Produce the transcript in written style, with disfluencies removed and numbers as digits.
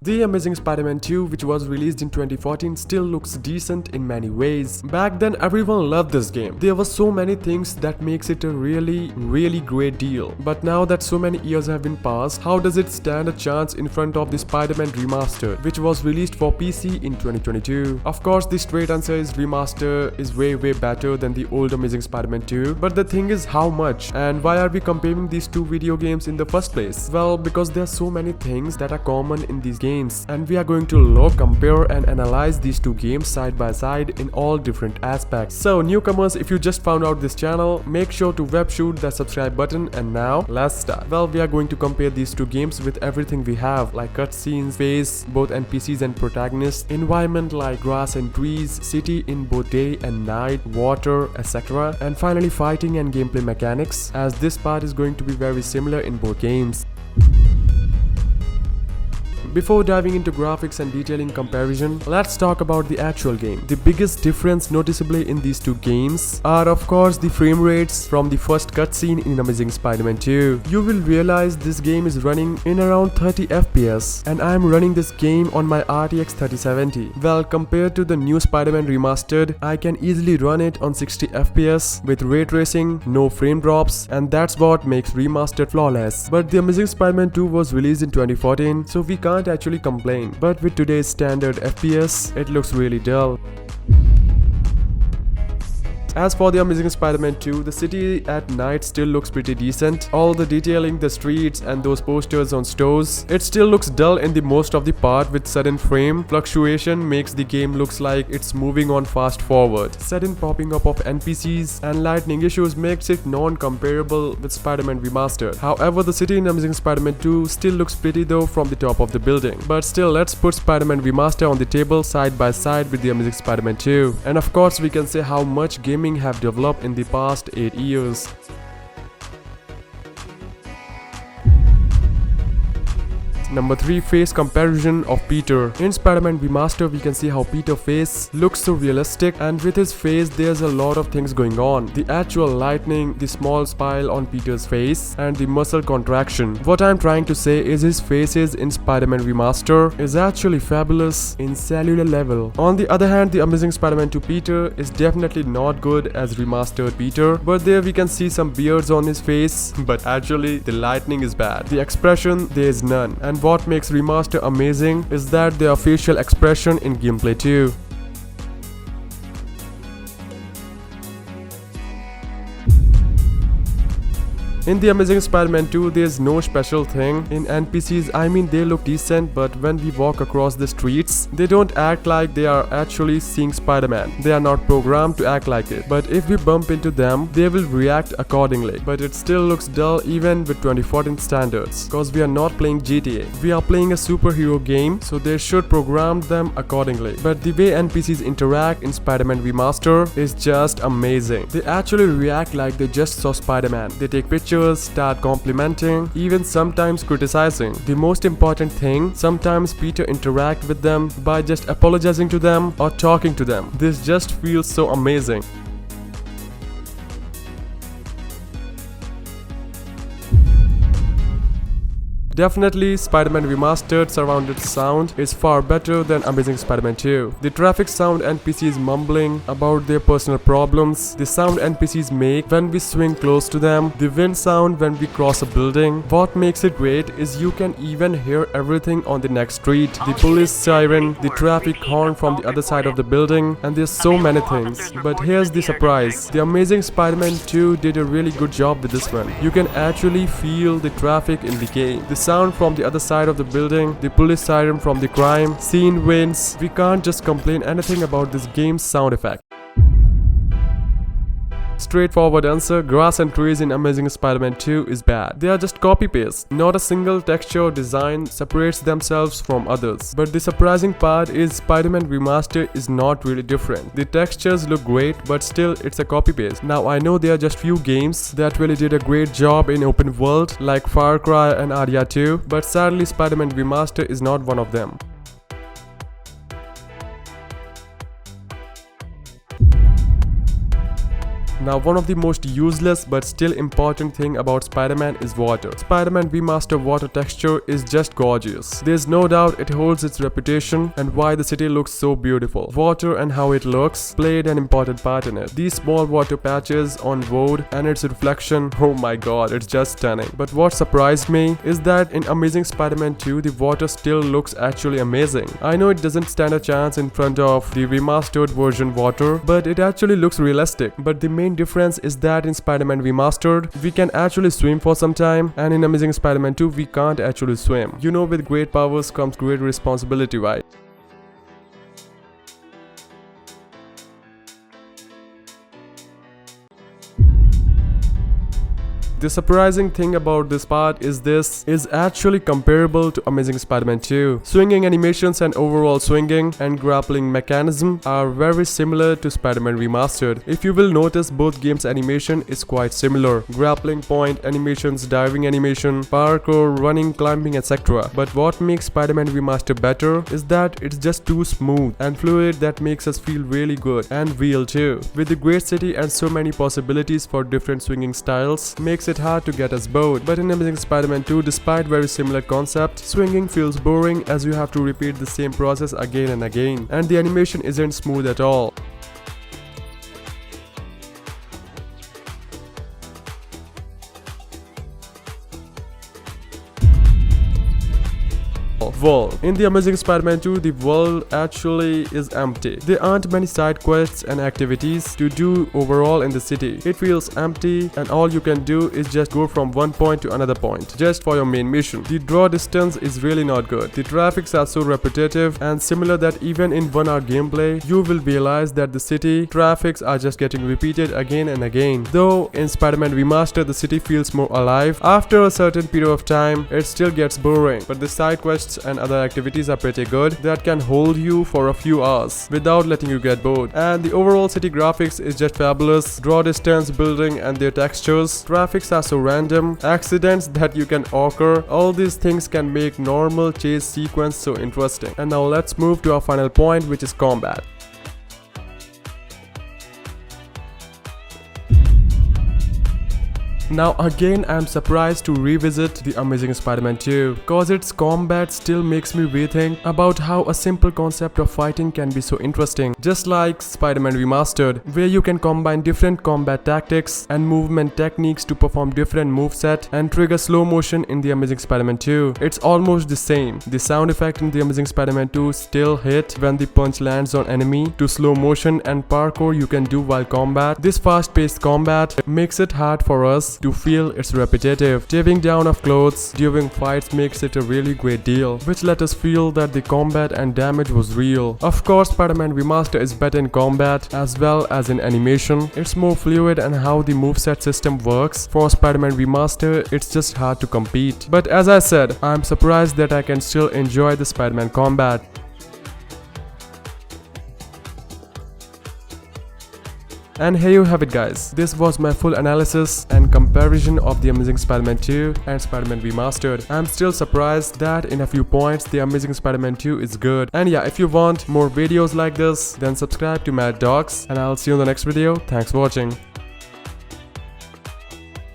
The Amazing Spider-Man 2, which was released in 2014, still looks decent in many ways. Back then everyone loved this game. There were so many things that makes it a really great deal. But now that so many years have been passed, how does it stand a chance in front of the Spider-Man Remastered, which was released for PC in 2022? Of course, the straight answer is Remaster is way better than the old Amazing Spider-Man 2. But the thing is, how much? And why are we comparing these two video games in the first place? Well, because there are so many things that are common in these games, and we are going to look, compare and analyze these two games side by side in all different aspects. So newcomers, if you just found out this channel, make sure to web shoot that subscribe button, and now let's start. Well, we are going to compare these two games with everything we have, like cutscenes, face, both NPCs and protagonists, environment like grass and trees, city in both day and night, water, etc. And finally fighting and gameplay mechanics, as this part is going to be very similar in both games. Before diving into graphics and detailing comparison, let's talk about the actual game. The biggest difference noticeably in these two games are of course the frame rates from the first cutscene in Amazing Spider-Man 2. You will realize this game is running in around 30 FPS, and I am running this game on my RTX 3070. Well, compared to the new Spider-Man Remastered, I can easily run it on 60 FPS with ray tracing, no frame drops, and that's what makes Remastered flawless. But the Amazing Spider-Man 2 was released in 2014, so we can't actually complain. But with today's standard FPS, it looks really dull. As for the Amazing Spider-Man 2, the city at night still looks pretty decent. All the detailing, the streets and those posters on stores, it still looks dull in the most of the part, with sudden frame fluctuation makes the game looks like it's moving on fast forward. Sudden popping up of NPCs and lightning issues makes it non-comparable with Spider-Man Remastered. However, the city in Amazing Spider-Man 2 still looks pretty though from the top of the building. But still, let's put Spider-Man Remastered on the table side by side with the Amazing Spider-Man 2. And of course, we can say how much gaming have developed in the past 8 years. Number 3, face comparison of Peter. In Spider-Man Remastered, we can see how Peter's face looks so realistic, and with his face there's a lot of things going on. The actual lightning, the small smile on Peter's face, and the muscle contraction. What I'm trying to say is his faces in Spider-Man Remastered is actually fabulous in cellular level. On the other hand, the Amazing Spider-Man 2 Peter is definitely not good as Remastered Peter, but there we can see some beards on his face, but actually the lightning is bad. The expression, there is none. And what makes Remaster amazing is that there are facial expression in gameplay too. In the Amazing Spider-Man 2, there's no special thing. In NPCs, I mean, they look decent, but when we walk across the streets, they don't act like they are actually seeing Spider-Man. They are not programmed to act like it. But if we bump into them, they will react accordingly. But it still looks dull even with 2014 standards, cause we are not playing GTA. We are playing a superhero game, so they should program them accordingly. But the way NPCs interact in Spider-Man Remaster is just amazing. They actually react like they just saw Spider-Man. They take pictures, start complimenting, even sometimes criticizing. The most important thing, sometimes Peter interact with them by just apologizing to them or talking to them. This just feels so amazing. Definitely, Spider-Man Remastered surrounded sound is far better than Amazing Spider-Man 2. The traffic sound NPCs mumbling about their personal problems, the sound NPCs make when we swing close to them, the wind sound when we cross a building. What makes it great is you can even hear everything on the next street. The police siren, the traffic horn from the other side of the building, and there's so many things. But here's the surprise. The Amazing Spider-Man 2 did a really good job with this one. You can actually feel the traffic in the game. The sound from the other side of the building, the police siren from the crime scene wins. We can't just complain anything about this game's sound effect. Straightforward answer, grass and trees in Amazing Spider-Man 2 is bad. They are just copy-paste. Not a single texture or design separates themselves from others. But the surprising part is Spider-Man Remastered is not really different. The textures look great, but still it's a copy-paste. Now I know there are just few games that really did a great job in open world like Far Cry and Aria 2, but sadly Spider-Man Remastered is not one of them. Now one of the most useless but still important thing about Spider-Man is water. Spider-Man Remastered water texture is just gorgeous. There's no doubt it holds its reputation and why the city looks so beautiful. Water and how it looks played an important part in it. These small water patches on wood and its reflection, oh my god, it's just stunning. But what surprised me is that in Amazing Spider-Man 2 the water still looks actually amazing. I know it doesn't stand a chance in front of the remastered version water, but it actually looks realistic. But the main difference is that in Spider-Man Remastered we can actually swim for some time, and in Amazing Spider-Man 2 we can't actually swim. You know, with great powers comes great responsibility, right? The surprising thing about this part is this is actually comparable to Amazing Spider-Man 2. Swinging animations and overall swinging and grappling mechanism are very similar to Spider-Man Remastered. If you will notice, both games' animation is quite similar. Grappling point animations, diving animation, parkour, running, climbing, etc. But what makes Spider-Man Remastered better is that it's just too smooth and fluid that makes us feel really good and real too. With the great city and so many possibilities for different swinging styles, makes it hard to get us bored. But in Amazing Spider-Man 2, despite very similar concept, swinging feels boring as you have to repeat the same process again and again, and the animation isn't smooth at all. World. In the Amazing Spider-Man 2, the world actually is empty. There aren't many side quests and activities to do overall in the city. It feels empty and all you can do is just go from one point to another point, just for your main mission. The draw distance is really not good. The traffics are so repetitive and similar that even in 1 hour gameplay, you will realize that the city traffics are just getting repeated again and again. Though in Spider-Man Remastered, the city feels more alive. After a certain period of time, it still gets boring, but the side quests and other activities are pretty good that can hold you for a few hours without letting you get bored. And the overall city graphics is just fabulous. Draw distance, building and their textures, traffics are so random, accidents that you can occur, all these things can make normal chase sequence so interesting. And now let's move to our final point, which is combat. Now again, I am surprised to revisit the Amazing Spider-Man 2 cause its combat still makes me rethink about how a simple concept of fighting can be so interesting. Just like Spider-Man Remastered, where you can combine different combat tactics and movement techniques to perform different moveset and trigger slow motion in the Amazing Spider-Man 2. It's almost the same. The sound effect in the Amazing Spider-Man 2 still hit when the punch lands on enemy, to slow motion and parkour you can do while combat. This fast-paced combat makes it hard for us to feel it's repetitive. Tearing down of clothes during fights makes it a really great deal, which let us feel that the combat and damage was real. Of course, Spider-Man Remastered is better in combat as well as in animation. It's more fluid and how the moveset system works. For Spider-Man Remastered, it's just hard to compete. But as I said, I'm surprised that I can still enjoy the Spider-Man combat. And here you have it, guys. This was my full analysis and comparison of the Amazing Spider-Man 2 and Spider-Man Remastered. I'm still surprised that in a few points the Amazing Spider-Man 2 is good. And yeah, if you want more videos like this, then subscribe to Mad Dogs and I'll see you in the next video. Thanks for watching.